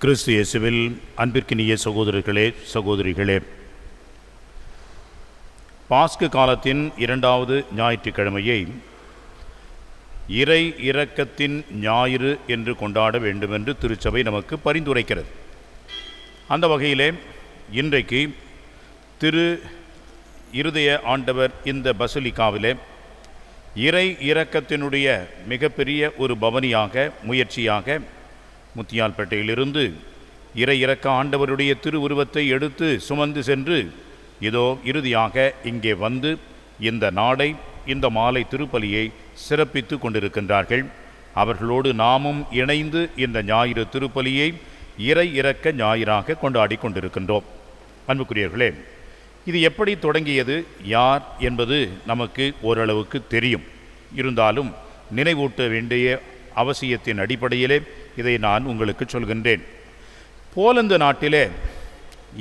கிறிஸ்து இயேசுவில் அன்பிற்கினிய சகோதரர்களே, சகோதரிகளே, பாஸ்கு காலத்தின் 2வது ஞாயிற்றுக்கிழமையை இறை இரக்கத்தின் ஞாயிறு என்று கொண்டாட வேண்டுமென்று திருச்சபை நமக்கு பரிந்துரைக்கிறது. அந்த வகையிலே இன்றைக்கு திரு இருதய ஆண்டவர் இந்த பசிலிக்காவிலே இறை இரக்கத்தினுடைய மிகப்பெரிய ஒரு பவனியாக, முயற்சியாக முத்தியால்பேட்டையிலிருந்து இறை இரக்க ஆண்டவருடைய திருவுருவத்தை எடுத்து சுமந்து சென்று இதோ இறுதியாக இங்கே வந்து இந்த நாளை, இந்த மாலை திருப்பலியை சிறப்பித்து கொண்டிருக்கின்றார்கள். அவர்களோடு நாமும் இணைந்து இந்த ஞாயிறு திருப்பலியை இறை இரக்க ஞாயிறாக கொண்டாடி கொண்டிருக்கின்றோம். அன்புக்குரியவர்களே, இது எப்படி தொடங்கியது, யார் என்பது நமக்கு ஓரளவுக்கு தெரியும். இருந்தாலும் நினைவூட்ட வேண்டிய அவசியத்தின் அடிப்படையிலே இதை நான் உங்களுக்கு சொல்கின்றேன். போலந்து நாட்டிலே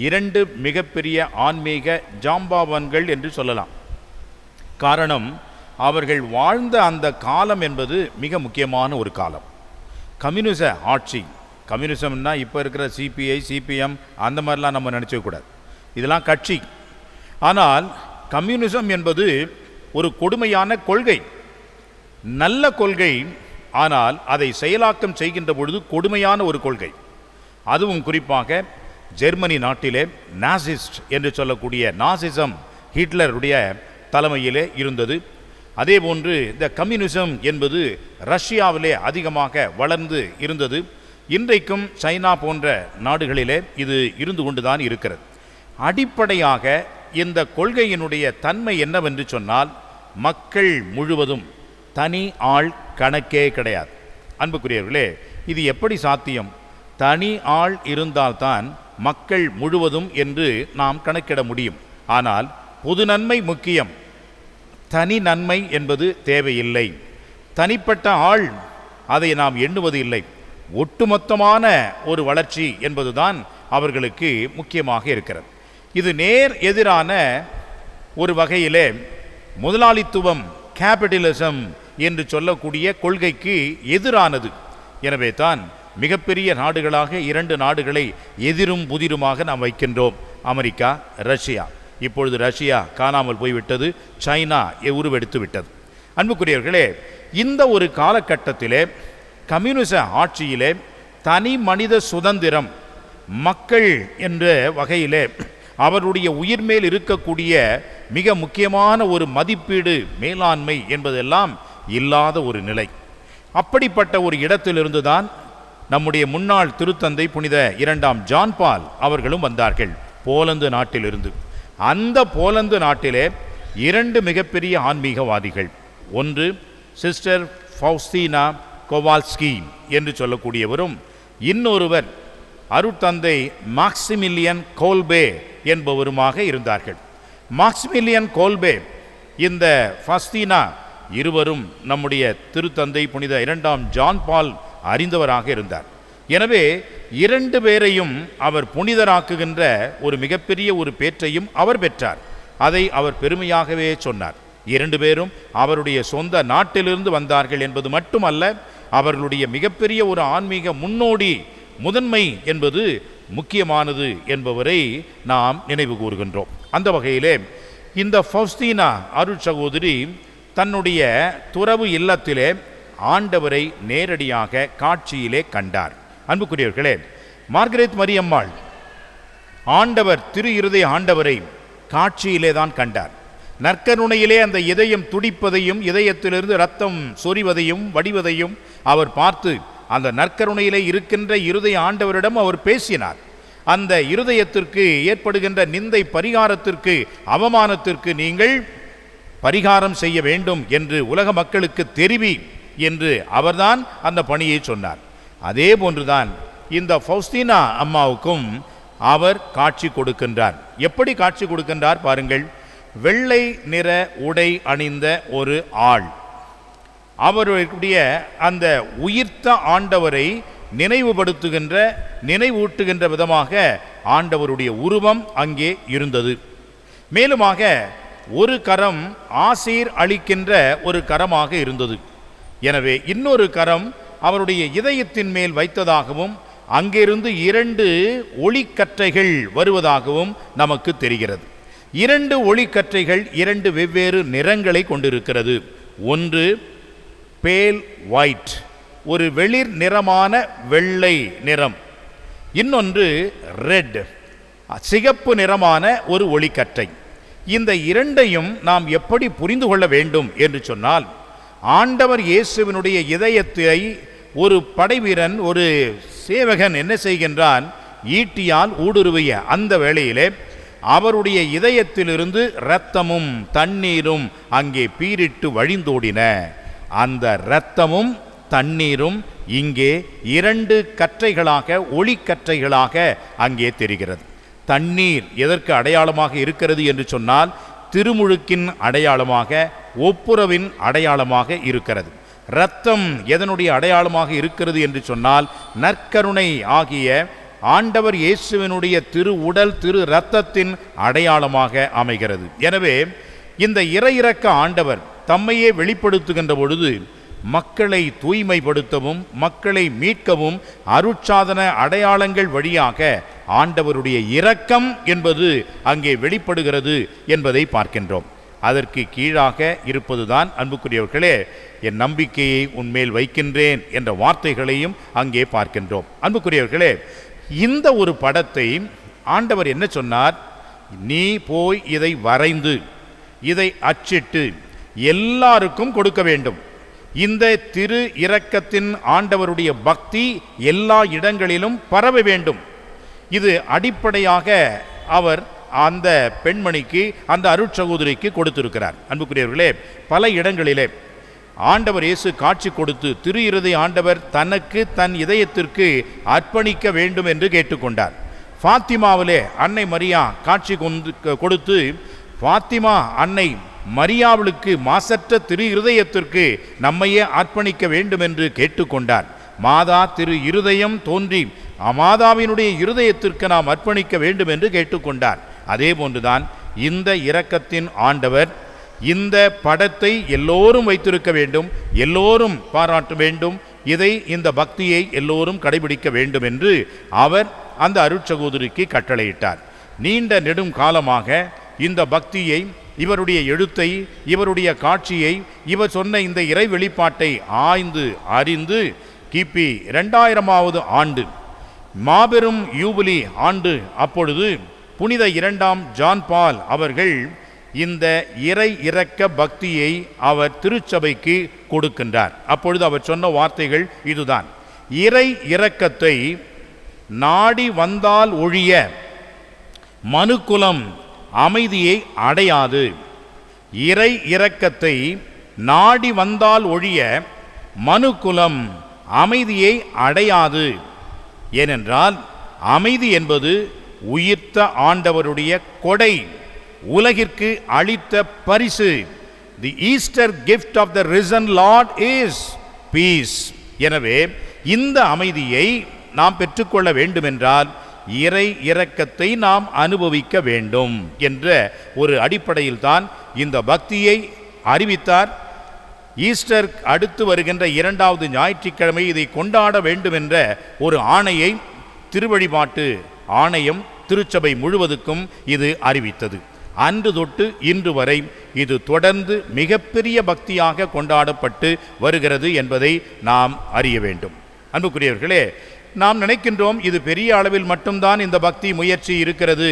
2 மிகப்பெரிய ஆன்மீக ஜாம்பாவான்கள் என்று சொல்லலாம். காரணம், அவர்கள் வாழ்ந்த அந்த காலம் என்பது மிக முக்கியமான ஒரு காலம். கம்யூனிச ஆட்சி, கம்யூனிசம்னா இப்போ இருக்கிற சிபிஐ, சிபிஎம் அந்த மாதிரிலாம் நம்ம நினச்சக்கூடாது. இதெல்லாம் கட்சி. ஆனால் கம்யூனிசம் என்பது ஒரு கொடுமையான கொள்கை, நல்ல கொள்கை. ஆனால் அதை செயலாக்கம் செய்கின்ற பொழுது கொடுமையான ஒரு கொள்கை. அதுவும் குறிப்பாக ஜெர்மனி நாட்டிலே நாசிஸ்ட் என்று சொல்லக்கூடிய நாசிசம் ஹிட்லருடைய தலைமையிலே இருந்தது. அதே போன்று இந்த கம்யூனிசம் என்பது ரஷ்யாவிலே அதிகமாக வளர்ந்து இருந்தது. இன்றைக்கும் சைனா போன்ற நாடுகளிலே இது இருந்து கொண்டுதான் இருக்கிறது. அடிப்படையாக இந்த கொள்கையினுடைய தன்மை என்னவென்று சொன்னால், மக்கள் முழுவதும், தனி ஆள் கணக்கே கிடையாது. அன்புக்குரியவர்களே, இது எப்படி சாத்தியம்? தனி ஆள் இருந்தால்தான் மக்கள் முழுவதும் என்று நாம் கணக்கிட முடியும். ஆனால் பொது நன்மை முக்கியம், தனி நன்மை என்பது தேவையில்லை. தனிப்பட்ட ஆள் அதை நாம் எண்ணுவது இல்லை. ஒட்டுமொத்தமான ஒரு வளர்ச்சி என்பதுதான் அவர்களுக்கு முக்கியமாக இருக்கிறது. இது நேர் எதிரான ஒரு வகையிலே முதலாளித்துவம், கேபிட்டலிசம் என்று சொல்லக்கூடிய கொள்கைக்கு எதிரானது. எனவே தான் மிகப்பெரிய நாடுகளாக 2 நாடுகளை எதிரும் புதிருமாக நாம் வைக்கின்றோம். America, Russia. இப்பொழுது ரஷ்யா காணாமல் போய்விட்டது, சைனா உருவெடுத்து விட்டது. அன்புக்குரியவர்களே, இந்த ஒரு காலகட்டத்திலே கம்யூனிச ஆட்சியிலே தனி மனித சுதந்திரம், மக்கள் என்ற வகையிலே அவருடைய உயிர் மேல் இருக்கக்கூடிய மிக முக்கியமான ஒரு மதிப்பீடு, மேலாண்மை என்பதெல்லாம் இல்லாத ஒரு நிலை. அப்படிப்பட்ட ஒரு இடத்திலிருந்து தான் நம்முடைய முன்னாள் திருத்தந்தை புனித 2ஆம் ஜான் பால் அவர்களும் வந்தார்கள், போலந்து நாட்டிலிருந்து. அந்த போலந்து நாட்டிலே 2 மிகப்பெரிய ஆன்மீகவாதிகள். ஒன்று சிஸ்டர் ஃபவுஸ்தீனா கோவால்ஸ்கி என்று சொல்லக்கூடியவரும், இன்னொருவர் அருட்தந்தை மாக்சிமிலியன் கோல்பே என்பவருமாக இருந்தார்கள். மாக்சிமிலியன் கோல்பே, இந்த ஃபஸ்தீனா, இருவரும் நம்முடைய திருத்தந்தை புனித 2ஆம் ஜான் பால் அறிந்தவராக இருந்தார். எனவே 2 பேரையும் அவர் புனிதராக்குகின்ற ஒரு மிகப்பெரிய ஒரு பேற்றையும் அவர் பெற்றார். அதை அவர் பெருமையாகவே சொன்னார். 2 பேரும் அவருடைய சொந்த நாட்டிலிருந்து வந்தார்கள் என்பது மட்டுமல்ல, அவர்களுடைய மிகப்பெரிய ஒரு ஆன்மீக முன்னோடி, முதன்மை என்பது முக்கியமானது என்பவரை நாம் நினைவு கூறுகின்றோம். அந்த வகையிலே இந்த ஃபவுஸ்தீனா அருட் சகோதரி தன்னுடைய துறவு இல்லத்திலே ஆண்டவரை நேரடியாக காட்சியிலே கண்டார். அன்புக்குரியவர்களே, மார்கரெட் மரியம்மாள் ஆண்டவர், திரு இருதய ஆண்டவரை காட்சியிலே தான் கண்டார். நற்கருணையிலே அந்த இதயம் துடிப்பதையும், இதயத்திலிருந்து இரத்தம் சொரிவதையும் வடிவதையும் அவர் பார்த்து அந்த நற்கருணையிலே இருக்கின்ற இருதய ஆண்டவரிடம் அவர் பேசினார். அந்த இருதயத்திற்கு ஏற்படுகின்ற நிந்தை பரிகாரத்திற்கு, அவமானத்திற்கு நீங்கள் பரிகாரம் செய்ய வேண்டும் என்று உலக மக்களுக்கு தெரிவி என்று அவர்தான் அந்த பணியை சொன்னார். அதே போன்றுதான் இந்த ஃபவுஸ்தீனா அம்மாவுக்கும் அவர் காட்சி கொடுக்கின்றார். எப்படி காட்சி கொடுக்கின்றார் பாருங்கள். வெள்ளை நிற உடை அணிந்த ஒரு ஆள், அவருடைய அந்த உயிர்த்த ஆண்டவரை நினைவுபடுத்துகின்ற, நினைவூட்டுகின்ற விதமாக ஆண்டவருடைய உருவம் அங்கே இருந்தது. மேலுமாக ஒரு கரம் ஆசீர் அளிக்கின்ற ஒரு கரமாக இருந்தது. எனவே இன்னொரு கரம் அவருடைய இதயத்தின் மேல் வைத்ததாகவும் அங்கிருந்து 2 ஒளிக்கற்றைகள் வருவதாகவும் நமக்கு தெரிகிறது. 2 ஒளிக்கற்றைகள் 2 வெவ்வேறு நிறங்களை கொண்டிருக்கிறது. ஒன்று பேல் ஒயிட், ஒரு வெளிர் நிறமான வெள்ளை நிறம். இன்னொன்று ரெட், சிகப்பு நிறமான ஒரு ஒளிக்கற்றை. இந்த இரண்டையும் நாம் எப்படி புரிந்து கொள்ள வேண்டும் என்று சொன்னால், ஆண்டவர் இயேசுவினுடைய இதயத்தை ஒரு படைவீரன், ஒரு சேவகன் என்ன செய்கின்றான்? ஈட்டியால் ஊடுருவிய அந்த வேளையிலே அவருடைய இதயத்திலிருந்து இரத்தமும் தண்ணீரும் அங்கே பீரிட்டு வழிந்தோடின. அந்த இரத்தமும் தண்ணீரும் இங்கே 2 கற்றைகளாக, ஒளிக்கற்றைகளாக அங்கே தெரிகிறது. தண்ணீர் எதற்கு அடையாளமாக இருக்கிறது என்று சொன்னால், திருமுழுக்கின் அடையாளமாக, ஒப்புரவின் அடையாளமாக இருக்கிறது. இரத்தம் எதனுடைய அடையாளமாக இருக்கிறது என்று சொன்னால், நற்கருணை ஆகிய ஆண்டவர் இயேசுவினுடைய திரு உடல், திரு இரத்தத்தின் அடையாளமாக அமைகிறது. எனவே இந்த இறையிறக்க ஆண்டவர் தம்மையே வெளிப்படுத்துகின்ற பொழுது மக்களை தூய்மைப்படுத்தவும், மக்களை மீட்கவும் அருட்சாதன அடையாளங்கள் வழியாக ஆண்டவருடைய இரக்கம் என்பது அங்கே வெளிப்படுகிறது என்பதை பார்க்கின்றோம். அதற்கு கீழாக இருப்பதுதான் அன்புக்குரியவர்களே, என் நம்பிக்கையை உன்மேல் வைக்கின்றேன் என்ற வார்த்தைகளையும் அங்கே பார்க்கின்றோம். அன்புக்குரியவர்களே, இந்த ஒரு படத்தை ஆண்டவர் என்ன சொன்னார்? நீ போய் இதை வரைந்து, இதை அச்சிட்டு எல்லாருக்கும் கொடுக்க வேண்டும். இந்த திரு இரக்கத்தின் ஆண்டவருடைய பக்தி எல்லா இடங்களிலும் பரவ வேண்டும். இது அடிப்படையாக அவர் அந்த பெண்மணிக்கு, அந்த அருட்சகோதரிக்கு கொடுத்திருக்கிறார். அன்புக்குரியவர்களே, பல இடங்களிலே ஆண்டவர் இயேசு காட்சி கொடுத்து திரு இருதய ஆண்டவர் தனக்கு, தன் இதயத்திற்கு அர்ப்பணிக்க வேண்டும் என்று கேட்டுக்கொண்டார். ஃபாத்திமாவிலே அன்னை மரியா காட்சி கொடுத்து, ஃபாத்திமா அன்னை மரியாவுக்கு மாசற்ற திரு இருதயத்திற்கு நம்மையே அர்ப்பணிக்க வேண்டும் என்று கேட்டுக்கொண்டார். மாதா திரு இருதயம் தோன்றி மாதாவினுடைய இருதயத்திற்கு நாம் அர்ப்பணிக்க வேண்டும் என்று கேட்டுக்கொண்டார். அதே போன்றுதான் இந்த இரக்கத்தின் ஆண்டவர் இந்த படத்தை எல்லோரும் வைத்திருக்க வேண்டும், எல்லோரும் பாராட்ட வேண்டும், இந்த பக்தியை எல்லோரும் கடைபிடிக்க வேண்டும் என்று அவர் அந்த அருட்சகோதரிக்கு கட்டளையிட்டார். நீண்ட நெடும் காலமாக இந்த பக்தியை, இவருடைய எழுத்தை, இவருடைய காட்சியை, இவர் சொன்ன இந்த இறை வெளிப்பாட்டை ஆய்ந்து அறிந்து கிபி 2000ஆவது ஆண்டு மாபெரும் யூபிலி ஆண்டு, அப்பொழுது புனித 2ஆம் ஜான் பால் அவர்கள் இந்த இறை இரக்க பக்தியை அவர் திருச்சபைக்கு கொடுக்கின்றார். அப்பொழுது அவர் சொன்ன வார்த்தைகள் இதுதான்: இறை இரக்கத்தை நாடி வந்தால் ஒழிய மனுக்குலம் அமைதியை அடையாது. இறை இரக்கத்தை நாடி வந்தால் ஒழிய மனுக்குலம் அமைதியை அடையாது. ஏனென்றால் அமைதி என்பது உயிர்த்த ஆண்டவருடைய கொடை, உலகிற்கு அளித்த பரிசு. The Easter gift of the risen Lord is peace. எனவே இந்த அமைதியை நாம் பெற்றுக்கொள்ள வேண்டுமென்றால் இறை இரக்கத்தை நாம் அனுபவிக்க வேண்டும் என்ற ஒரு அடிப்படையில் தான் இந்த பக்தியை அறிவித்தார். ஈஸ்டர் அடுத்து வருகின்ற 2வது ஞாயிற்றுக்கிழமை இதை கொண்டாட வேண்டும் என்ற ஒரு ஆணையை திருவழிபாட்டு ஆணையம் திருச்சபை முழுவதுக்கும் இது அறிவித்தது. அன்று தொட்டு இன்று வரை இது தொடர்ந்து மிகப்பெரிய பக்தியாக கொண்டாடப்பட்டு வருகிறது என்பதை நாம் அறிய வேண்டும். அன்புக்குரியவர்களே, நாம் நினைக்கின்றோம் இது பெரிய அளவில் மட்டும்தான் இந்த பக்தி முயற்சி இருக்கிறது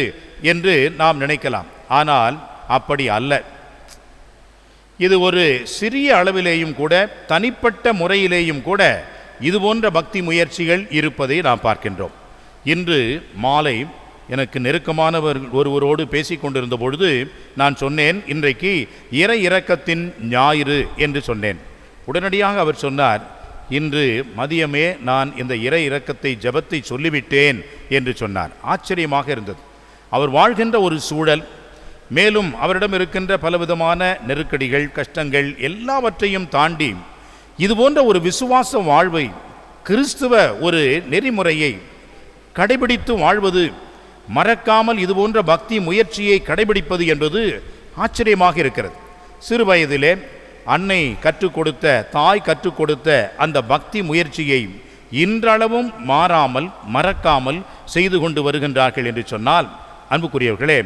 என்று நாம் நினைக்கலாம். ஆனால் அப்படி அல்ல. இது ஒரு சிறிய அளவிலேயும் கூட, தனிப்பட்ட முறையிலேயும் கூட இது போன்ற பக்தி முயற்சிகள் இருப்பதை நாம் பார்க்கின்றோம். இன்று மாலை எனக்கு நெருக்கமானவர் ஒருவரோடு பேசிக் கொண்டிருந்த பொழுது நான் சொன்னேன், இன்றைக்கு இறை இரக்கத்தின் ஞாயிறு என்று சொன்னேன். உடனடியாக அவர் சொன்னார், இன்று மதியமே நான் இந்த இறை இரக்கத்தை ஜெபத்தை சொல்லிவிட்டேன் என்று சொன்னார். ஆச்சரியமாக இருந்தது. அவர் வாழ்கின்ற ஒரு சூழல், மேலும் அவரிடம் இருக்கின்ற பலவிதமான நெருக்கடிகள், கஷ்டங்கள் எல்லாவற்றையும் தாண்டி இது போன்ற ஒரு விசுவாச வாழ்வை, கிறிஸ்துவ ஒரு நெறிமுறையை கடைபிடித்து வாழ்வது, மறக்காமல் இது போன்ற பக்தி முயற்சியை கடைபிடிப்பது என்பது ஆச்சரியமாக இருக்கிறது. சிறு வயதிலே அன்னை கற்றுக் கொடுத்த, தாய் கற்றுக் கொடுத்த அந்த பக்தி முயற்சியை இன்றளவும் மாறாமல் மறக்காமல் செய்து கொண்டு வருகின்றார்கள் என்று சொன்னால், அன்புக்குரியவர்களே,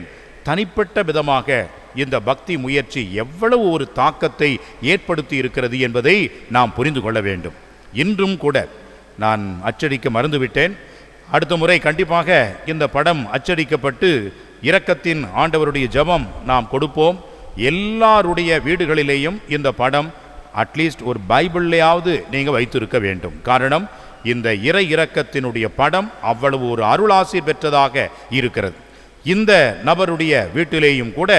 தனிப்பட்ட விதமாக இந்த பக்தி முயற்சி எவ்வளவு ஒரு தாக்கத்தை ஏற்படுத்தி இருக்கிறது என்பதை நாம் புரிந்து கொள்ள வேண்டும். இன்றும் கூட நான் அச்சடிக்க மறந்துவிட்டேன். அடுத்த முறை கண்டிப்பாக இந்த படம் அச்சடிக்கப்பட்டு இரக்கத்தின் ஆண்டவருடைய ஜெபம் நாம் கொடுப்போம். எல்லாருடைய வீடுகளிலேயும் இந்த படம் அட்லீஸ்ட் ஒரு பைபிள்லையாவது நீங்கள் வைத்திருக்க வேண்டும். காரணம், இந்த இறை இரக்கத்தினுடைய படம் அவ்வளவு ஒரு அருளாசி பெற்றதாக இருக்கிறது. இந்த நபருடைய வீட்டிலேயும் கூட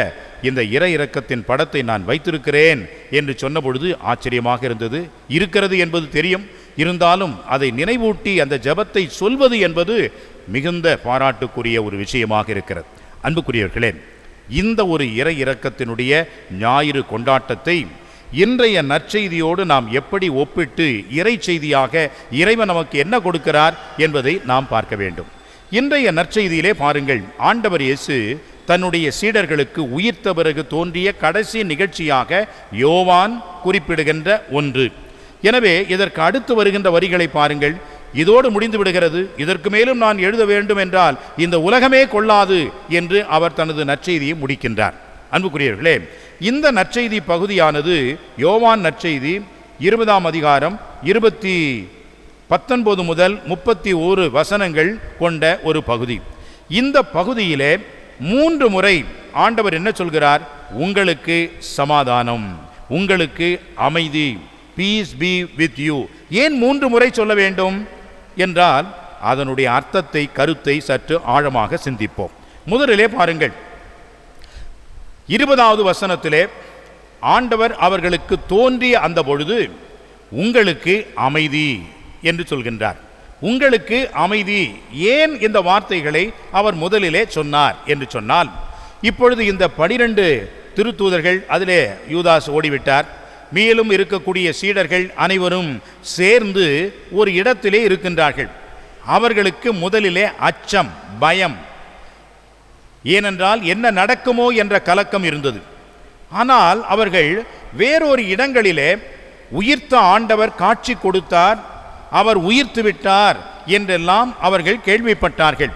இந்த இறை இரக்கத்தின் படத்தை நான் வைத்திருக்கிறேன் என்று சொன்ன பொழுது ஆச்சரியமாக இருந்தது. இருக்கிறது என்பது தெரியும், இருந்தாலும் அதை நினைவூட்டி அந்த ஜெபத்தை சொல்வது என்பது மிகுந்த பாராட்டுக்குரிய ஒரு விஷயமாக இருக்கிறது. அன்புக்குரியவர்களே, இந்த ஒரு இறை இரக்கத்தினுடைய ஞாயிறு கொண்டாட்டத்தை இன்றைய நற்செய்தியோடு நாம் எப்படி ஒப்பிட்டு இறை செய்தியாக இறைவன் நமக்கு என்ன கொடுக்கிறார் என்பதை நாம் பார்க்க வேண்டும். இன்றைய நற்செய்தியிலே பாருங்கள், ஆண்டவர் இயேசு தன்னுடைய சீடர்களுக்கு உயிர்த்த பிறகு தோன்றிய கடைசி நிகழ்ச்சியாக யோவான் குறிப்பிடுகின்ற ஒன்று. எனவே இதற்கு அடுத்து வருகின்ற வரிகளை பாருங்கள். இதோடு முடிந்து விடுகிறது, இதற்கு மேலும் நான் எழுத வேண்டும் என்றால் இந்த உலகமே கொள்ளாது என்று அவர் தனது நற்செய்தியை முடிக்கின்றார். அன்புக்குரியவர்களே, இந்த நற்செய்தி பகுதியானது யோவான் நற்செய்தி 20ஆம் அதிகாரம் 19 முதல் 31 வசனங்கள் கொண்ட ஒரு பகுதி. இந்த பகுதியிலே 3 முறை ஆண்டவர் என்ன சொல்கிறார்? உங்களுக்கு சமாதானம், உங்களுக்கு அமைதி, பீஸ் பி வித் யூ. ஏன் 3 முறை சொல்ல வேண்டும் என்றால் அதனுடைய அர்த்தத்தை, கருத்தை சற்று ஆழமாக சிந்திப்போம். முதலிலே பாருங்கள், 20வது வசனத்திலே ஆண்டவர் அவர்களுக்கு தோன்றிய அந்த பொழுது உங்களுக்கு அமைதி என்று சொல்கின்றார். உங்களுக்கு அமைதி. ஏன் இந்த வார்த்தைகளை அவர் முதலிலே சொன்னார் என்று சொன்னால், இப்பொழுது இந்த 12 திருத்தூதர்கள், அதிலே யூதாஸ் ஓடிவிட்டார், மேலும் இருக்கக்கூடிய சீடர்கள் அனைவரும் சேர்ந்து ஒரு இடத்திலே இருக்கின்றார்கள். அவர்களுக்கு முதலிலே அச்சம், பயம். ஏனென்றால் என்ன நடக்குமோ என்ற கலக்கம் இருந்தது. ஆனால் அவர்கள் வேறொரு இடங்களிலே உயிர்த்த ஆண்டவர் காட்சி கொடுத்தார், அவர் உயிர்த்து விட்டார் என்றெல்லாம் அவர்கள் கேள்விப்பட்டார்கள்.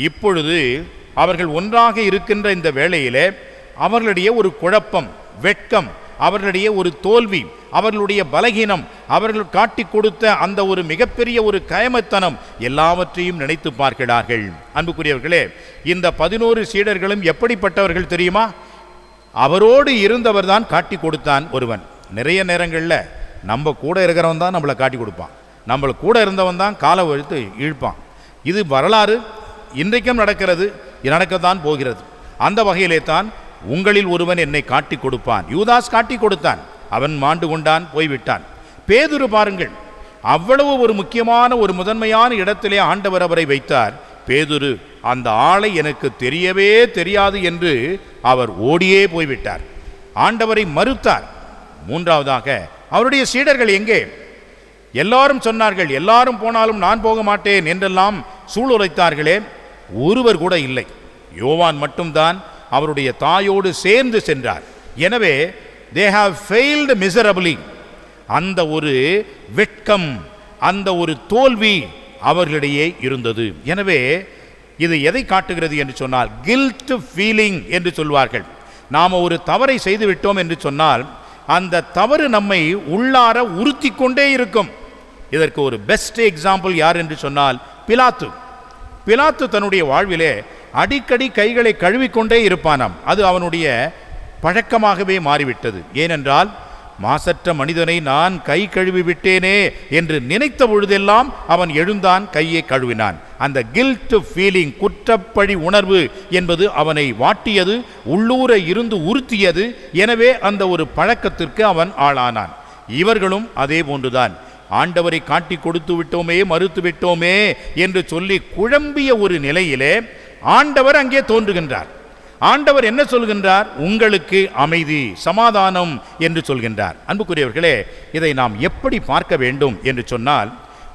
இப்பொழுது அவர்கள் ஒன்றாக இருக்கின்ற இந்த வேளையிலே அவர்களுடைய ஒரு குழப்பம், வெட்கம், அவர்களுடைய ஒரு தோல்வி, அவர்களுடைய பலகீனம், அவர்கள் காட்டி கொடுத்த அந்த ஒரு மிகப்பெரிய ஒரு கயமத்தனம் எல்லாவற்றையும் நினைத்து பார்க்கிறார்கள். அன்புக்குரியவர்களே, இந்த 11 சீடர்களும் எப்படிப்பட்டவர்கள் தெரியுமா? அவரோடு இருந்தவர் தான் காட்டி கொடுத்தான் ஒருவன். நிறைய நேரங்களில் நம்ம கூட இருக்கிறவன் தான் நம்மளை காட்டி கொடுப்பான், நம்மளை கூட இருந்தவன் தான் காலை வழுத்து இழுப்பான். இது வரலாறு, இன்றைக்கும் நடக்கிறது, நடக்கத்தான் போகிறது. அந்த வகையிலே தான் உங்களில் ஒருவன் என்னை காட்டி கொடுப்பான். யூதாஸ் காட்டி கொடுத்தான், அவன் மாண்டு கொண்டான், போய்விட்டான். பேதுரு பாருங்கள், அவ்வளவு ஒரு முக்கியமான ஒரு முதன்மையான இடத்திலே ஆண்டவர் அவரை வைத்தார். பேதுரு அந்த ஆளை எனக்கு தெரியவே தெரியாது என்று அவர் ஓடியே போய்விட்டார், ஆண்டவரை மறுத்தார். மூன்றாவதாக அவருடைய சீடர்கள் எங்கே? எல்லாரும் சொன்னார்கள், எல்லாரும் போனாலும் நான் போக மாட்டேன் என்றெல்லாம் சூளுரைத்தார்களே, ஒருவர் கூட இல்லை. யோவான் மட்டும்தான் அவருடைய தாயோடு சேர்ந்து சென்றார். எனவே they have failed miserably. அந்த ஒரு வெட்கம், அந்த ஒரு தோல்வி அவர்களிடையே இருந்தது. எனவே இது எதை காட்டுகிறது என்று சொன்னால், கில்ட் ஃபீலிங் என்று சொல்வார்கள். நாம் ஒரு தவறை செய்து விட்டோம் என்று சொன்னால் அந்த தவறு நம்மை உள்ளார உறுத்தி கொண்டே இருக்கும். இதற்கு ஒரு பெஸ்ட் எக்ஸாம்பிள் யார் என்று சொன்னால் பிலாத்து. பிலாத்து தன்னுடைய வாழ்விலே அடிக்கடி கைகளை கழுவிக்கொண்டே இருப்பானாம். அது அவனுடைய பழக்கமாகவே மாறிவிட்டது. ஏனென்றால் மாசற்ற மனிதனை நான் கை கழுவி விட்டேனே என்று நினைத்த பொழுதெல்லாம் அவன் எழுந்தான், கையை கழுவினான். அந்த கில்ட் ஃபீலிங், குற்றப்பழி உணர்வு என்பது அவனை வாட்டியது, உள்ளூர இருந்து உறுத்தியது. எனவே அந்த ஒரு பழக்கத்திற்கு அவன் ஆளானான். இவர்களும் அதே போன்றுதான். ஆண்டவரை காட்டி கொடுத்து விட்டோமே, மறுத்து விட்டோமே என்று சொல்லி குழம்பிய ஒரு நிலையிலே ஆண்டவர் அங்கே தோன்றுகின்றார். ஆண்டவர் என்ன சொல்கின்றார்? உங்களுக்கு அமைதி, சமாதானம் என்று சொல்கின்றார். அன்புக்குரியவர்களே, இதை நாம் எப்படி பார்க்க வேண்டும் என்று சொன்னால்,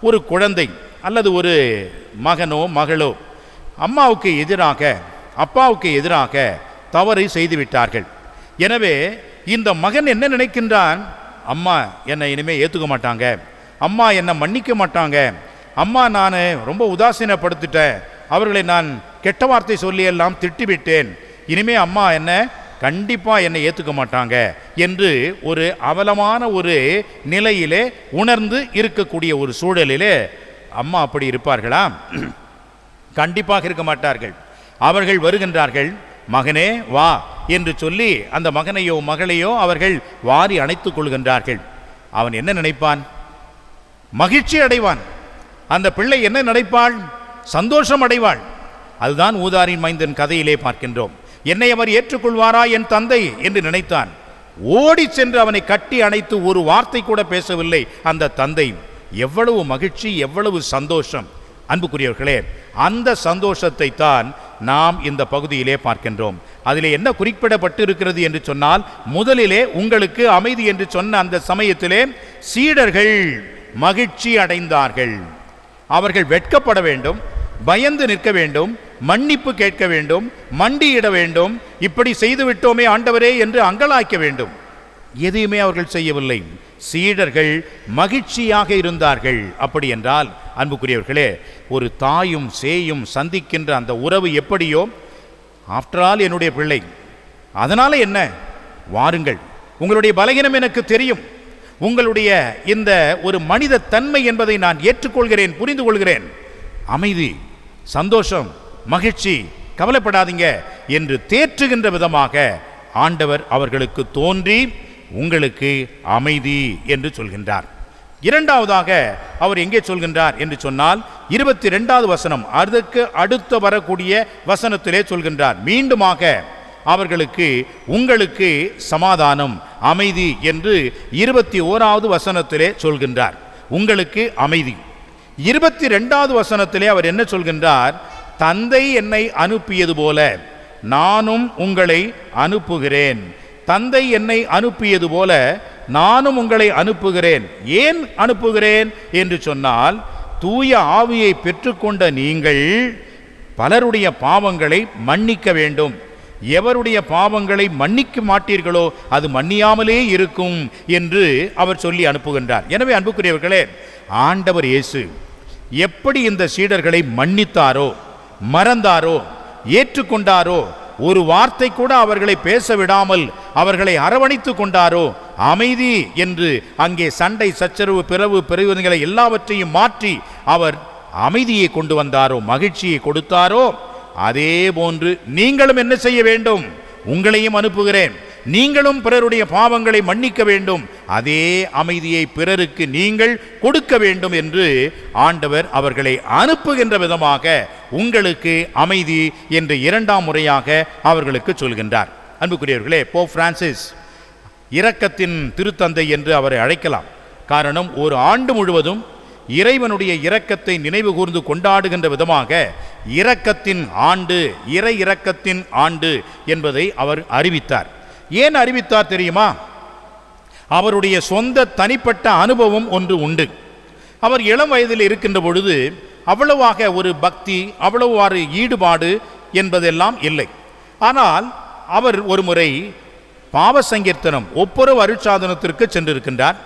ஒரு குழந்தை அல்லது ஒரு மகனோ மகளோ அம்மாவுக்கு எதிராக, அப்பாவுக்கு எதிராக தவறை செய்துவிட்டார்கள். எனவே இந்த மகன் என்ன நினைக்கின்றான்? அம்மா என்னை இனிமேல் ஏற்றுக்க மாட்டாங்க, அம்மா என்னை மன்னிக்க மாட்டாங்க, அம்மா நான் ரொம்ப உதாசீனப்படுத்திட்டேன், அவர்களை நான் கெட்ட வார்த்தை சொல்லி எல்லாம் திட்டிவிட்டேன், இனிமே அம்மா என்ன கண்டிப்பாக என்னை ஏற்றுக்க மாட்டாங்க என்று ஒரு அவலமான ஒரு நிலையிலே உணர்ந்து இருக்கக்கூடிய ஒரு சூழலிலே அம்மா அப்படி இருப்பார்களா? கண்டிப்பாக இருக்க மாட்டார்கள். அவர்கள் வருகின்றார்கள், மகனே வா என்று சொல்லி அந்த மகனையோ மகளையோ அவர்கள் வாரி அணைத்துக் கொள்கின்றார்கள். அவன் என்ன நினைப்பான்? மகிழ்ச்சி அடைவான். அந்த பிள்ளை என்ன நினைப்பாள்? சந்தோஷம் அடைவாள். அதுதான் ஊதாரின் மைந்தன் கதையிலே பார்க்கின்றோம். என்னை அவர் ஏற்றுக்கொள்வாரா என் தந்தை என்று நினைத்தான். ஓடி சென்று அவனை கட்டி அணைத்து ஒரு வார்த்தை கூட பேசவில்லை அந்த தந்தை. எவ்வளவு மகிழ்ச்சி, எவ்வளவு சந்தோஷம்! அன்புக்குரியவர்களே, அந்த சந்தோஷத்தை தான் நாம் இந்த பகுதியிலே பார்க்கின்றோம். அதிலே என்ன குறிப்பிடப்பட்டு இருக்கிறது என்று சொன்னால், முதலிலே உங்களுக்கு அமைதி என்று சொன்ன அந்த சமயத்திலே சீடர்கள் மகிழ்ச்சி அடைந்தார்கள். அவர்கள் வெட்கப்பட வேண்டும், பயந்து நிற்க வேண்டும், மன்னிப்பு கேட்க வேண்டும், மண்டியிட வேண்டும், இப்படி செய்துவிட்டோமே ஆண்டவரே என்று அங்கலாய்க்க வேண்டும். எதையுமே அவர்கள் செய்யவில்லை. சீடர்கள் மகிழ்ச்சியாக இருந்தார்கள். அப்படி என்றால் அன்புக்குரியவர்களே, ஒரு தாயும் சேயும் சந்திக்கின்ற அந்த உறவு எப்படியோ, ஆஃப்டர் ஆல் என்னுடைய பிள்ளை, அதனால என்ன, வாருங்கள், உங்களுடைய பலகீனம் எனக்கு தெரியும், உங்களுடைய இந்த ஒரு மனித தன்மை என்பதை நான் ஏற்றுக்கொள்கிறேன், புரிந்து கொள்கிறேன், அமைதி, சந்தோஷம், மகிழ்ச்சி, கவலைப்படாதீங்க என்று தேற்றுகின்ற விதமாக ஆண்டவர் அவர்களுக்கு தோன்றி உங்களுக்கு அமைதி என்று சொல்கின்றார். இரண்டாவதாக அவர் எங்கே சொல்கின்றார் என்று சொன்னால் 22வது வசனம், அதற்கு அடுத்து வரக்கூடிய வசனத்திலே சொல்கின்றார். மீண்டுமாக அவர்களுக்கு உங்களுக்கு சமாதானம், அமைதி என்று 21வது வசனத்திலே சொல்கின்றார். உங்களுக்கு அமைதி. 22வது வசனத்திலே அவர் என்ன சொல்கின்றார்? தந்தை என்னை அனுப்பியது போல நானும் உங்களை அனுப்புகிறேன். தந்தை என்னை அனுப்பியது போல நானும் உங்களை அனுப்புகிறேன். ஏன் அனுப்புகிறேன் என்று சொன்னால், தூய ஆவியை பெற்றுக்கொண்ட நீங்கள் பலருடைய பாவங்களை மன்னிக்க வேண்டும். எவருடைய பாவங்களை மன்னிக்க மாட்டீர்களோ அது மன்னியாமலே இருக்கும் என்று அவர் சொல்லி அனுப்புகின்றார். எனவே அன்புக்குரியவர்களே, ஆண்டவர் இயேசு எப்படி இந்த சீடர்களை மன்னித்தாரோ, மறந்தாரோ, ஏற்றுக்கொண்டாரோ, ஒரு வார்த்தை கூட அவர்களை பேச விடாமல் அவர்களை அரவணைத்து கொண்டாரோ, அமைதி என்று அங்கே சண்டை சச்சரவு பிறவு பிரிவினைகளை எல்லாவற்றையும் மாற்றி அவர் அமைதியை கொண்டு வந்தாரோ, மகிழ்ச்சியை கொடுத்தாரோ, அதே போன்று நீங்களும் என்ன செய்ய வேண்டும்? உங்களையும் அனுப்புகிறேன், நீங்களும் பிறருடைய பாவங்களை மன்னிக்க வேண்டும், அதே அமைதியை பிறருக்கு நீங்கள் கொடுக்க வேண்டும் என்று ஆண்டவர் அவர்களை அனுப்புகின்ற விதமாக உங்களுக்கு அமைதி என்று இரண்டாம் முறையாக அவர்களுக்கு சொல்கின்றார். அன்புக்குரியவர்களே, போப் பிரான்சிஸ் இரக்கத்தின் திருத்தந்தை என்று அவரை அழைக்கலாம். காரணம், ஒரு ஆண்டு முழுவதும் இறைவனுடைய இரக்கத்தை நினைவு கூர்ந்து கொண்டாடுகின்ற விதமாக இரக்கத்தின் ஆண்டு, இறை இரக்கத்தின் ஆண்டு என்பதை அவர் அறிவித்தார். ஏன் அறிவித்தார் தெரியுமா? அவருடைய சொந்த தனிப்பட்ட அனுபவம் ஒன்று உண்டு. அவர் இளம் வயதில் இருக்கின்ற பொழுது அவ்வளவாக ஒரு பக்தி, அவ்வளவாறு ஈடுபாடு என்பதெல்லாம் இல்லை. ஆனால் அவர் ஒரு முறை பாவ சங்கீர்த்தனம் ஒப்புரவு அருட்சாதனத்திற்கு சென்றிருக்கின்றார்.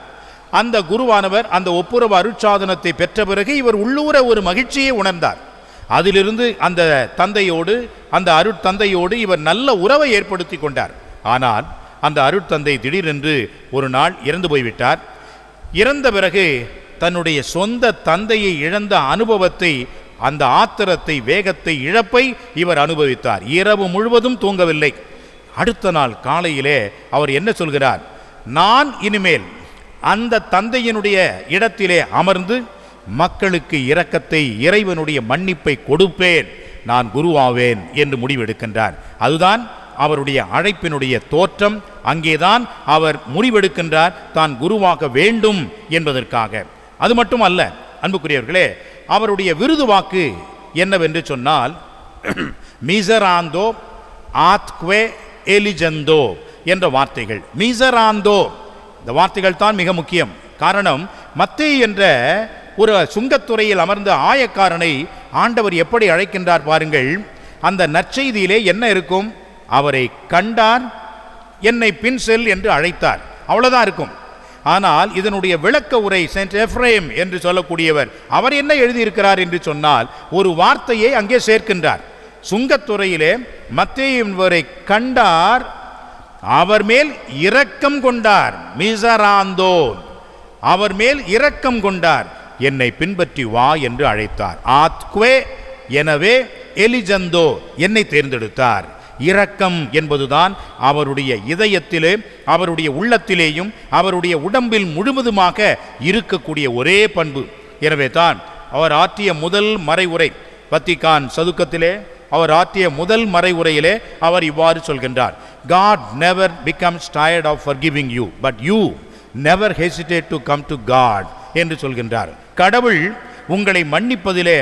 அந்த குருவானவர் அந்த ஒப்புரவு அருட்சாதனத்தை பெற்ற பிறகு இவர் உள்ளூர ஒரு மகிழ்ச்சியை உணர்ந்தார். அதிலிருந்து அந்த தந்தையோடு, அந்த அருட்தந்தையோடு இவர் நல்ல உறவை ஏற்படுத்தி கொண்டார். ஆனால் அந்த அருட்தந்தை திடீரென்று ஒரு நாள் இறந்து போய்விட்டார். இறந்த பிறகு தன்னுடைய சொந்த தந்தையை இழந்த அனுபவத்தை, அந்த ஆத்திரத்தை, வேகத்தை, இழப்பை இவர் அனுபவித்தார். இரவு முழுவதும் தூங்கவில்லை. அடுத்த நாள் காலையிலே அவர் என்ன சொல்கிறார்? நான் இனிமேல் அந்த தந்தையினுடைய இடத்திலே அமர்ந்து மக்களுக்கு இரக்கத்தை, இறைவனுடைய மன்னிப்பை கொடுப்பேன், நான் குருவாவேன் என்று முடிவெடுக்கின்றார். அதுதான் அவருடைய அழைப்பினுடைய தோற்றம். அங்கேதான் அவர் முடிவெடுக்கின்றார், தான் குருவாக வேண்டும் என்பதற்காக. அது மட்டும் அல்ல அன்புக்குரியவர்களே, அவருடைய விருது வாக்கு என்னவென்று சொன்னால், மிசராந்தோ ஆத்க்வே எலிஜந்தோ என்ற வார்த்தைகள். மிசராந்தோ, இந்த வார்த்தைகள் தான் மிக முக்கியம். காரணம், மத்தேயு என்ற ஒரு சுங்கத்துறையில் அமர்ந்த ஆயக்காரனை ஆண்டவர் எப்படி அழைக்கின்றார் பாருங்கள். அந்த நற்செய்தியிலே என்ன இருக்கும்? அவரை கண்டார், என்னை பின் செல் என்று அழைத்தார். அவ்வளவுதான் இருக்கும். ஆனால் இதனுடைய விளக்க உரை செயின்ட் எப்ரேம் என்று சொல்லக்கூடியவர் அவர் என்ன எழுதியிருக்கிறார் என்று சொன்னால் ஒரு வார்த்தையை அங்கே சேர்க்கின்றார். சுங்கத்துறையிலே மத்தேயு என்பவரை கண்டார், அவர் மேல் இரக்கம் கொண்டார். மிசராந்தோ, அவர் மேல் இரக்கம் கொண்டார், என்னை பின்பற்றி வா என்று அழைத்தார். ஆத்குவே, எனவே எலிஜந்தோ, என்னை தேர்ந்தெடுத்தார். இரக்கம் என்பதுதான் அவருடைய இதயத்திலே, அவருடைய உள்ளத்திலேயும் அவருடைய உடம்பில் முழுவதுமாக இருக்கக்கூடிய ஒரே பண்பு. எனவே தான் அவர் ஆற்றிய முதல் மறைவுரை, வத்திக்கான் சதுக்கத்திலே அவர் ஆற்றிய முதல் மறைவுரையிலே அவர் இவ்வாறு சொல்கின்றார், God never becomes tired of forgiving you, but you never hesitate to come to God என்று சொல்கின்றார். கடவுள் உங்களை மன்னிப்பதிலே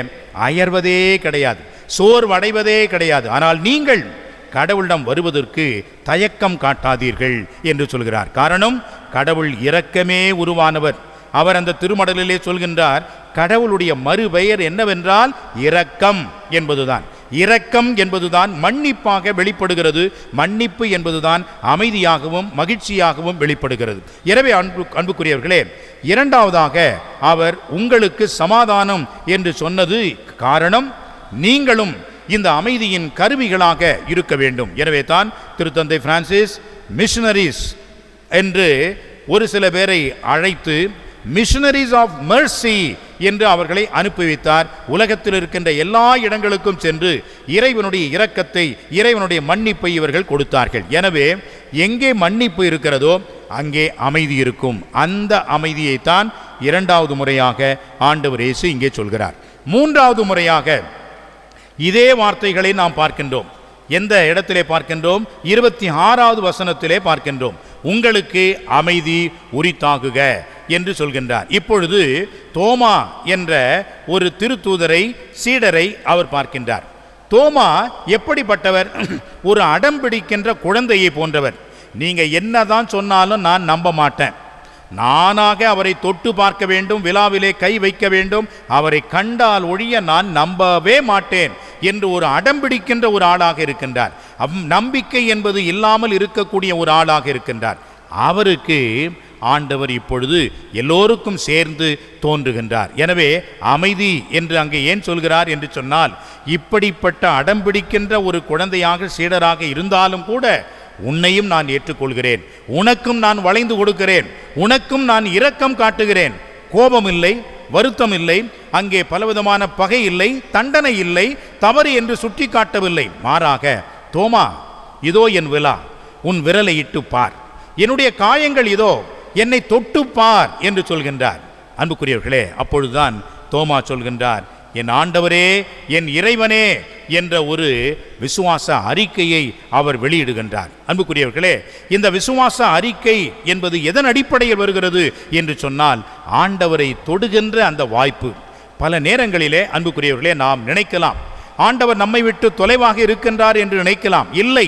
அயர்வதே கிடையாது, சோர்வடைவதே கிடையாது. ஆனால் நீங்கள் கடவுளிடம் வருவதற்கு தயக்கம் காட்டாதீர்கள் என்று சொல்கிறார். காரணம், கடவுள் இரக்கமே உருவானவர். அவர் அந்த திருமடலிலே சொல்கின்றார், கடவுளுடைய மறுபெயர் என்னவென்றால் இரக்கம் என்பதுதான். இரக்கம் என்பதுதான் மன்னிப்பாக வெளிப்படுகிறது. மன்னிப்பு என்பதுதான் அமைதியாகவும் மகிழ்ச்சியாகவும் வெளிப்படுகிறது. எனவே அன்புக்குரியவர்களே, இரண்டாவதாக அவர் உங்களுக்கு சமாதானம் என்று சொன்னது காரணம், நீங்களும் இந்த அமைதியின் கருவிகளாக இருக்க வேண்டும். எனவே தான் திருத்தந்தை பிரான்சிஸ் மிஷனரிஸ் என்று ஒரு சில பேரை அழைத்து மிஷனரிஸ் ஆஃப் மெர்சி என்று அவர்களை அனுப்பி வைத்தார். உலகத்தில் இருக்கின்ற எல்லா இடங்களுக்கும் சென்று இறைவனுடைய இரக்கத்தை, இறைவனுடைய மன்னிப்பை இவர்கள் கொடுத்தார்கள். எனவே எங்கே மன்னிப்பு இருக்கிறதோ அங்கே அமைதி இருக்கும். அந்த அமைதியைத்தான் இரண்டாவது முறையாக ஆண்டவர் இயேசு இங்கே சொல்கிறார். மூன்றாவது முறையாக இதே வார்த்தைகளை நாம் பார்க்கின்றோம். எந்த இடத்திலே பார்க்கின்றோம்? 26வது வசனத்திலே பார்க்கின்றோம். உங்களுக்கு அமைதி உரித்தாகுக என்று சொல்கின்றார். இப்பொழுது தோமா என்ற ஒரு திருத்தூதரை, சீடரை அவர் பார்க்கின்றார். தோமா எப்படிப்பட்டவர்? ஒரு அடம்பிடிக்கின்ற குழந்தையை போன்றவர். நீங்க என்னதான் சொன்னாலும் நான் நம்ப மாட்டேன், நானாக அவரை தொட்டு பார்க்க வேண்டும், விழாவிலே கை வைக்க வேண்டும், அவரை கண்டால் ஒழிய நான் நம்பவே மாட்டேன் என்று ஒரு அடம்பிடிக்கின்ற ஒரு ஆளாக இருக்கின்றார். நம்பிக்கை என்பது இல்லாமல் இருக்கக்கூடிய ஒரு ஆளாக இருக்கின்றார். அவருக்கு ஆண்டவர் இப்பொழுது எல்லோருக்கும் சேர்ந்து தோன்றுகின்றார். எனவே அமைதி என்று அங்கே ஏன் சொல்கிறார் என்று சொன்னால், இப்படிப்பட்ட அடம்பிடிக்கின்ற ஒரு குழந்தையாக சீடராக இருந்தாலும் கூட உன்னையும் நான் ஏற்றுக்கொள்கிறேன், உனக்கும் நான் வளைந்து கொடுக்கிறேன், உனக்கும் நான் இரக்கம் காட்டுகிறேன். கோபம் இல்லை, வருத்தம் இல்லை, அங்கே பலவிதமான பகை இல்லை, தண்டனை இல்லை, தவறு என்று சுட்டி காட்டவில்லை. மாறாக, தோமா இதோ என் விலா, உன் விரலை இட்டு பார், என்னுடைய காயங்கள் இதோ, என்னை தொட்டு பார் என்று சொல்கின்றார். அன்புக்குரியவர்களே, அப்பொழுதுதான் தோமா சொல்கின்றார், என் ஆண்டவரே, என் இறைவனே என்ற ஒரு விசுவாச அறிக்கையை அவர் வெளியிடுகின்றார். அன்புக்குரியவர்களே, இந்த விசுவாச அறிக்கை என்பது எதன் அடிப்படையில் வருகிறது என்று சொன்னால், ஆண்டவரை தொடுகின்ற அந்த வாய்ப்பு. பல நேரங்களிலே அன்புக்குரியவர்களே நாம் நினைக்கலாம், ஆண்டவர் நம்மை விட்டு தொலைவாக இருக்கின்றார் என்று நினைக்கலாம். இல்லை,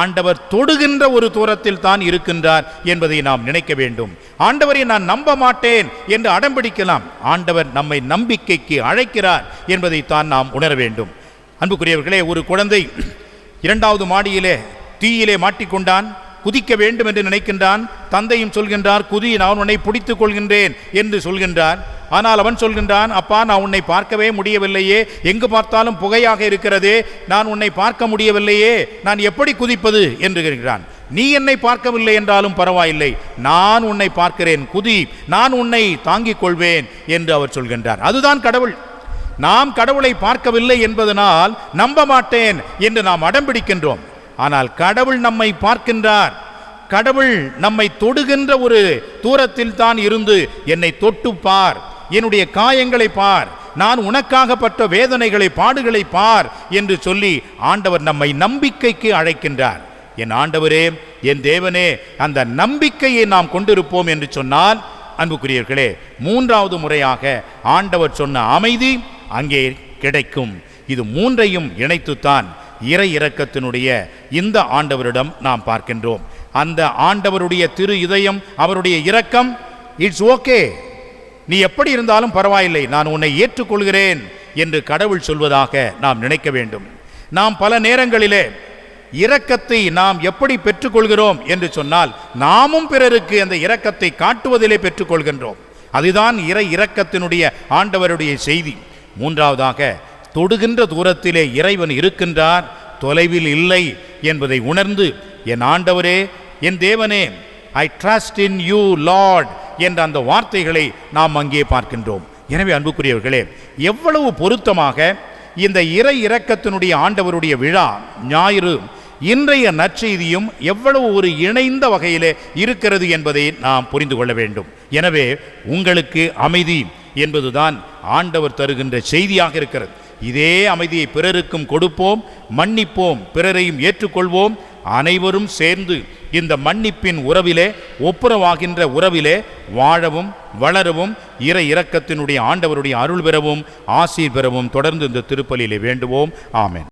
ஆண்டவர் தொடுகின்ற ஒரு தூரத்தில் தான் இருக்கின்றார் என்பதை நாம் நினைக்க வேண்டும். ஆண்டவரை நான் நம்ப மாட்டேன் என்று அடம்பிடிக்கலாம், ஆண்டவர் நம்மை நம்பிக்கைக்கு அழைக்கிறார் என்பதைத்தான் நாம் உணர வேண்டும். அன்புக்குரியவர்களே, ஒரு குழந்தை 2வது மாடியிலே தீயிலே மாட்டிக்கொண்டான், குதிக்க வேண்டும் என்று நினைக்கின்றான். தந்தையும் சொல்கின்றார், குதி, நான் உன்னை பிடித்துக் கொள்கின்றேன் என்று சொல்கின்றார். ஆனால் அவன் சொல்கின்றான், அப்பா, நான் உன்னை பார்க்கவே முடியவில்லையே, எங்கு பார்த்தாலும் புகையாக இருக்கிறதே, நான் உன்னை பார்க்க முடியவில்லையே, நான் எப்படி குதிப்பது என்று கேட்கிறான். நீ என்னை பார்க்கவில்லை என்றாலும் பரவாயில்லை, நான் உன்னை பார்க்கிறேன், குதி, நான் உன்னை தாங்கிக் கொள்வேன் என்று அவர் சொல்கின்றார். அதுதான் கடவுள். நாம் கடவுளை பார்க்கவில்லை என்பதனால் நம்ப மாட்டேன் என்று நாம் அடம்பிடிக்கின்றோம். ஆனால் கடவுள் நம்மை பார்க்கின்றார். கடவுள் நம்மை தொடுகின்ற ஒரு தூரத்தில் தான் இருந்து என்னை தொட்டு பார், என்னுடைய காயங்களை பார், நான் உனக்காக பட்ட வேதனைகளை, பாடுகளை பார் என்று சொல்லி ஆண்டவர் நம்மை நம்பிக்கைக்கு அழைக்கின்றார். என் ஆண்டவரே, என் தேவனே, அந்த நம்பிக்கையை நாம் கொண்டிருப்போம் என்று சொன்னால், அன்புக்குரியவர்களே, 3வது முறையாக ஆண்டவர் சொன்ன அமைதி அங்கே கிடைக்கும். இது 3ஐயும் இணைத்துத்தான் இறை இரக்கத்தினுடைய இந்த ஆண்டவரிடம் நாம் பார்க்கின்றோம். அந்த ஆண்டவருடைய திரு இதயம், அவருடைய இரக்கம், இட்ஸ் ஓகே, நீ எப்படி இருந்தாலும் பரவாயில்லை, நான் உன்னை ஏற்றுக்கொள்கிறேன் என்று கடவுள் சொல்வதாக நாம் நினைக்க வேண்டும். நாம் பல நேரங்களிலே இரக்கத்தை நாம் எப்படி பெற்றுக்கொள்கிறோம் என்று சொன்னால், நாமும் பிறருக்கு அந்த இரக்கத்தை காட்டுவதிலே பெற்றுக்கொள்கின்றோம். அதுதான் இறை இரக்கத்தினுடைய ஆண்டவருடைய செய்தி. மூன்றாவதாக, தொடுகின்ற தூரத்திலே இறைவன் இருக்கின்றார், தொலைவில் இல்லை என்பதை உணர்ந்து, என் ஆண்டவரே, என் தேவனே, I trust in you Lord என்ற அந்த வார்த்தைகளை நாம் அங்கே பார்க்கின்றோம். எனவே அன்புக்குரியவர்களே, எவ்வளவு பொருத்தமாக இந்த இறை இரக்கத்தினுடைய ஆண்டவருடைய விழா ஞாயிறு இன்றைய நற்செய்தியும் எவ்வளவு ஒரு இணைந்த வகையிலே இருக்கிறது என்பதை நாம் புரிந்து கொள்ள வேண்டும். எனவே உங்களுக்கு அமைதி என்பதுதான் ஆண்டவர் தருகின்ற செய்தியாக இருக்கிறது. இதே அமைதியை பிறருக்கும் கொடுப்போம், மன்னிப்போம், பிறரையும் ஏற்றுக்கொள்வோம். அனைவரும் சேர்ந்து இந்த மன்னிப்பின் உறவிலே, ஒப்புரவாகின்ற உறவிலே வாழவும் வளரவும், இறை இரக்கத்தினுடைய ஆண்டவருடைய அருள் பெறவும் ஆசீர் பெறவும் தொடர்ந்து இந்த திருப்பலியிலே வேண்டுவோம். ஆமென்.